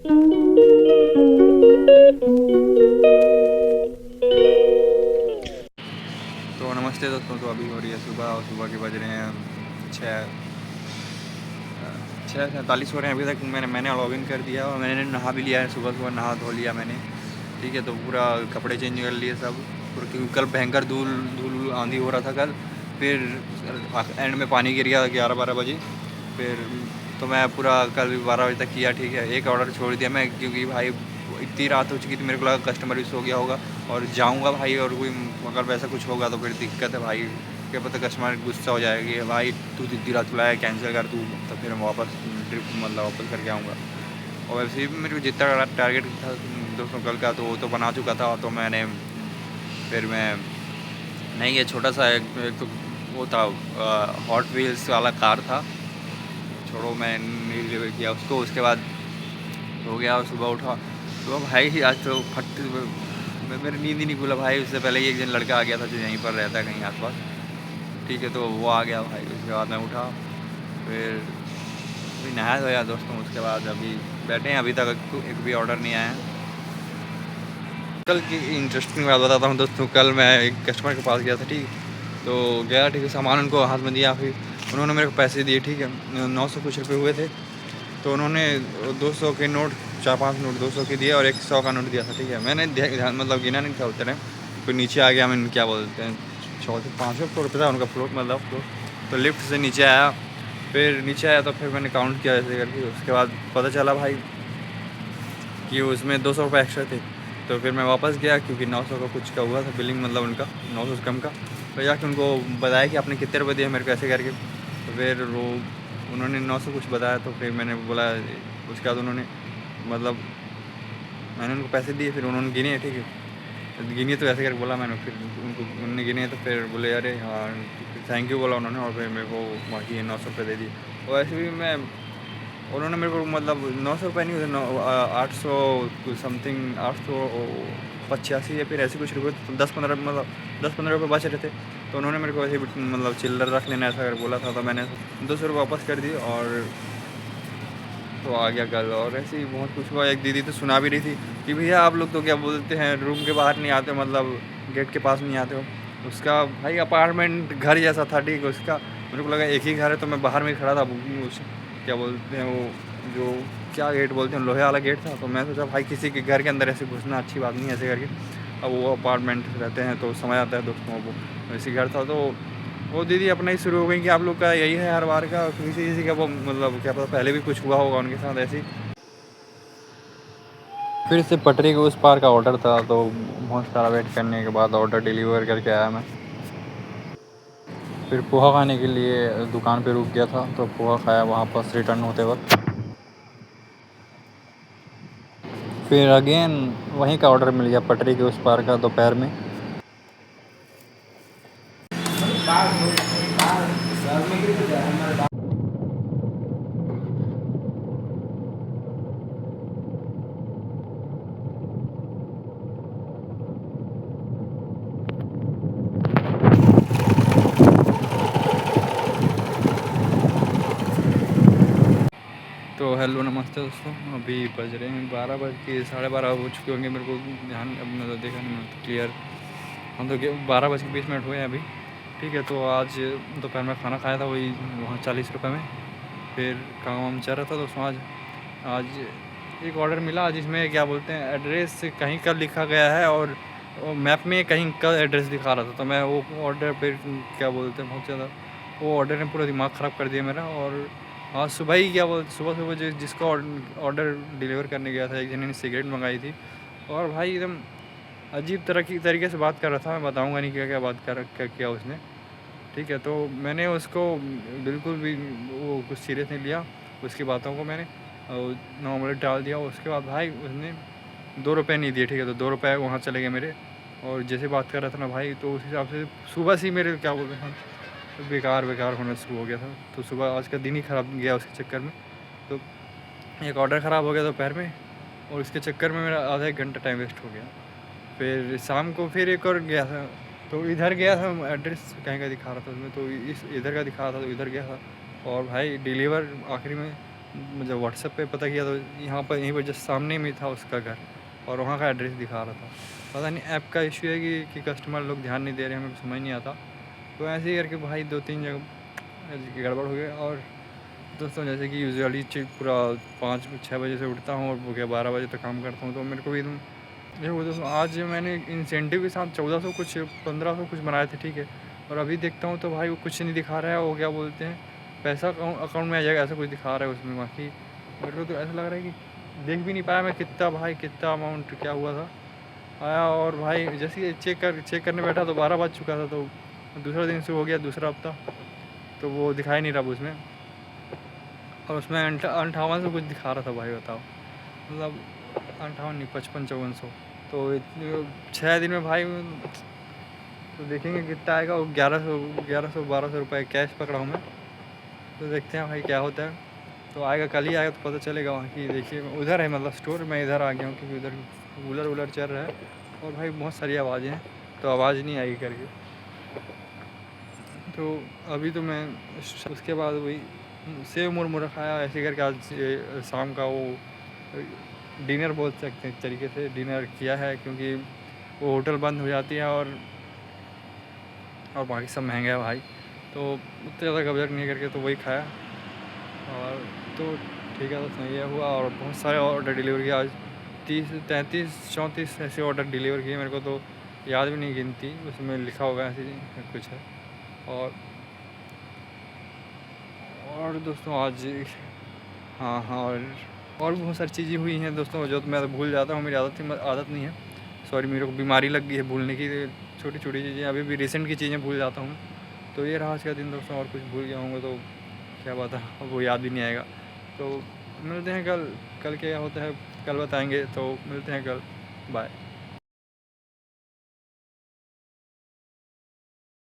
तो नमस्ते दोस्तों। तो अभी हो रही है सुबह और सुबह के बज रहे हैं छः 6:47 हो रहे हैं। अभी तक मैंने लॉगिन कर दिया और मैंने नहा भी लिया है। सुबह सुबह नहा धो लिया मैंने, ठीक है। तो पूरा कपड़े चेंज कर लिए सब पूरा, क्योंकि कल भयंकर धूल धूल आंधी हो रहा था कल। फिर एंड में पानी गिर गया 11-12 बजे। फिर तो मैं पूरा कल 12 बजे तक किया, ठीक है। एक ऑर्डर छोड़ दिया मैं, क्योंकि भाई इतनी रात हो चुकी थी, मेरे को लगा कस्टमर भी सो गया होगा और जाऊंगा भाई, और कोई अगर वैसा कुछ होगा तो फिर दिक्कत है भाई। क्या पता कस्टमर गुस्सा हो जाएगी, भाई तू इतनी रात बुलाया, कैंसिल कर तू। तो फिर मैं वापस ट्रिप मतलब वापस करके आऊँगा। और वैसे भी मेरे को जितना टारगेट था दोस्तों कल का, तो वो तो बना चुका था। तो मैंने फिर मैं नहीं, ये छोटा सा एक तो वो था, हॉट व्हील्स वाला कार था, छोड़ो मैं नहीं डिलीवर किया उसको। उसके बाद हो गया और सुबह उठा तो भाई आज तो मेरी नींद ही नहीं खुला भाई। उससे पहले ही एक दिन लड़का आ गया था जो यहीं पर रहता है कहीं आसपास, ठीक है। तो वो आ गया भाई, उसके बाद मैं उठा, फिर अभी नहाया धोया दोस्तों। उसके बाद अभी बैठे हैं, अभी तक एक भी ऑर्डर नहीं आया है। कल की इंटरेस्टिंग बात बताता हूँ दोस्तों। कल मैं एक कस्टमर के पास गया था, ठीक। तो गया, ठीक है, सामान उनको हाथ में दिया, फिर उन्होंने मेरे को पैसे दिए, ठीक है। 900 कुछ रुपये हुए थे। तो उन्होंने 200 के नोट, 4-5 नोट 200 के दिए और 100 का नोट दिया था, ठीक है। मैंने ध्यान मतलब गिना नहीं था उतने। फिर नीचे आ गया, मैंने क्या बोलते हैं, 4-5 फ्लोर पे था उनका फ्लोर, मतलब फ्लोर। तो लिफ्ट से नीचे आया, फिर नीचे आया तो फिर मैंने काउंट किया ऐसे करके। उसके बाद पता चला भाई कि उसमें 200 रुपये एक्स्ट्रा थे। तो फिर मैं वापस गया, क्योंकि 900 का कुछ का हुआ था बिलिंग, मतलब उनका 900 से कम का। तो जाके उनको बताया कि आपने कितने रुपये दिए मेरे को ऐसे करके। तो फिर वो उन्होंने 900 कुछ बताया। तो फिर मैंने बोला, उसके बाद उन्होंने मतलब मैंने उनको पैसे दिए, फिर उन्होंने गिने, ठीक है। गिने तो ऐसे करके बोला मैंने, फिर उनको उन्होंने गिने तो फिर बोले अरे हाँ थैंक यू बोला उन्होंने, और फिर मेरे को बाकी 900 रुपये दे दिए। और ऐसे भी मैं, उन्होंने मेरे को मतलब 900 रुपये नहीं होते, 800 समथिंग, 885 या फिर ऐसे कुछ रुपये, तो 10-15 मतलब 10-15 रुपये बच रहे थे। तो उन्होंने मेरे को ऐसे मतलब चिल्लर रख लेना ऐसा अगर बोला था। तो मैंने 200 रुपये वापस कर दिए और तो आ गया कल। और ऐसे ही बहुत कुछ हुआ। एक दीदी तो सुना भी रही थी कि भैया आप लोग तो क्या बोलते हैं, रूम के बाहर नहीं आते, मतलब गेट के पास नहीं आते हो। उसका भाई अपार्टमेंट घर जैसा था, ठीक है। उसका मेरे को लगा एक ही घर है, तो मैं बाहर में ही खड़ा था। उस क्या बोलते हैं वो, जो क्या गेट बोलते हैं, लोहे वाला गेट था। तो मैं सोचा भाई किसी के घर के अंदर ऐसे घुसना अच्छी बात नहीं है ऐसे करके। अब वो अपार्टमेंट रहते हैं तो समझ आता है दोस्तों, वो वैसे घर था। तो वो दीदी अपना ही शुरू हो गई कि आप लोग का यही है हर बार का, किसी किसी का वो मतलब क्या पता पहले भी कुछ हुआ होगा उनके साथ ऐसे ही। फिर से पटरी के उस पार का ऑर्डर था, तो बहुत सारा वेट करने के बाद ऑर्डर डिलीवर करके आया मैं। फिर पोहा खाने के लिए दुकान पे रुक गया था, तो पोहा खाया वहाँ पर रिटर्न होते वक्त। फिर अगेन वहीं का ऑर्डर मिल गया पटरी के उस पार का दोपहर में। तो हेलो नमस्ते दोस्तों। अभी बज रहे हैं 12 बज के 12:30 हो चुके होंगे, मेरे को ध्यान अब मतलब देखा नहीं मतलब क्लियर। हम तो 12:20 हुए हैं अभी, ठीक है। तो आज दोपहर में खाना खाया था वही वहाँ 40 रुपये में। फिर काम वाम चल रहा था तो आज आज एक ऑर्डर मिला जिसमें क्या बोलते हैं एड्रेस कहीं का लिखा गया है, और मैप में कहीं का एड्रेस दिखा रहा था। तो मैं वो ऑर्डर फिर क्या बोलते हैं बहुत ज़्यादा, वो ऑर्डर ने पूरा दिमाग ख़राब कर दिया मेरा। और आज सुबह ही क्या बोलते, सुबह सुबह जिसका ऑर्डर डिलीवर करने गया था, एक जने ने सिगरेट मंगाई थी। और भाई एकदम अजीब तरह की तरीके से बात कर रहा था। मैं बताऊंगा नहीं क्या क्या बात क्या किया उसने, ठीक है। तो मैंने उसको बिल्कुल भी वो कुछ सीरियस नहीं लिया उसकी बातों को, मैंने नॉर्मली टाल दिया। उसके बाद भाई उसने 2 रुपये नहीं दिए, ठीक है। तो 2 रुपये वहाँ चले गए मेरे। और जैसे बात कर रहा था ना भाई, तो उस हिसाब से सुबह से ही मेरे क्या बोलते हैं बेकार बेकार होना शुरू हो गया था। तो सुबह आज का दिन ही ख़राब गया उसके चक्कर में। तो एक ऑर्डर ख़राब हो गया दोपहर में, और इसके चक्कर में मेरा आधा 1 घंटा टाइम वेस्ट हो गया। फिर शाम को फिर एक और गया था, तो इधर गया था, एड्रेस कहीं का दिखा रहा था उसमें, तो इस इधर का दिखा रहा था तो इधर गया था। और भाई डिलीवर आखिरी में जब व्हाट्सएप पे पता किया तो यहाँ पर यहीं पर जस्ट सामने में था उसका घर, और वहाँ का एड्रेस दिखा रहा था। पता नहीं ऐप का इशू है कि कस्टमर लोग ध्यान नहीं दे रहे, हमें समझ नहीं आता। तो ऐसे ही करके भाई 2-3 जगह गड़बड़ हो गया। और दोस्तों जैसे कि यूजुअली पूरा 5-6 बजे से उठता हूँ और वो क्या 12 बजे तक काम करता हूँ, तो मेरे को भी एकदम देखो दोस्तों, आज मैंने इंसेंटिव के साथ 1400 कुछ 1500 कुछ बनाए थे, ठीक है। और अभी देखता हूँ तो भाई वो कुछ नहीं दिखा रहा है, वो क्या बोलते हैं पैसा अकाउंट में आ जाएगा ऐसा कुछ दिखा रहा है उसमें। बाकी मेरे को तो ऐसा लग रहा है कि देख भी नहीं पाया मैं कितना अमाउंट क्या हुआ था आया। और भाई जैसे ही चेक करने बैठा तो 12 बज चुका था। तो दूसरा दिन शुरू हो गया, दूसरा हफ्ता, तो वो दिखाई नहीं रहा उसमें। और उसमें 58 कुछ दिखा रहा था भाई, बताओ मतलब 58 नहीं 55-5400। तो 6 दिन में भाई तो देखेंगे कितना आएगा। वो 1100-1200 रुपये कैश पकड़ा हूँ मैं। तो देखते हैं भाई क्या होता है। तो आएगा, कल ही आएगा तो पता चलेगा। वहाँ की देखिए उधर है मतलब स्टोर, मैं इधर आ गया हूँ क्योंकि उधर कूलर चल रहा है और भाई बहुत सारी आवाज़ें हैं, तो आवाज़ नहीं आएगी करके। तो अभी तो मैं उसके बाद वही सेव मुरमुरा खाया ऐसे करके। आज शाम का वो डिनर बोल सकते हैं एक तरीके से, डिनर किया है क्योंकि वो होटल बंद हो जाती है और बाकी सब महंगा है भाई। तो उतना ज़्यादा कब्ज़ नहीं करके तो वही खाया। और तो ठीक है, तो सही है हुआ। और बहुत सारे ऑर्डर डिलीवर किया आज, 30-33-34 ऐसे ऑर्डर डिलीवर किए। मेरे को तो याद भी नहीं गिनती, उसमें लिखा होगा ऐसे कुछ है। और दोस्तों आज हाँ हाँ, और भी बहुत सारी चीज़ें हुई हैं दोस्तों जो तो मैं तो भूल जाता हूँ, मेरी आदत नहीं है। सॉरी, मेरे को बीमारी लग गई है भूलने की, छोटी छोटी चीज़ें अभी भी रिसेंट की चीज़ें भूल जाता हूँ। तो ये रहा आज का दिन दोस्तों, और कुछ भूल गया होंगे तो क्या बात है, अब वो याद भी नहीं आएगा। तो मिलते हैं कल क्या होता है कल बताएंगे। तो मिलते हैं कल, बाय।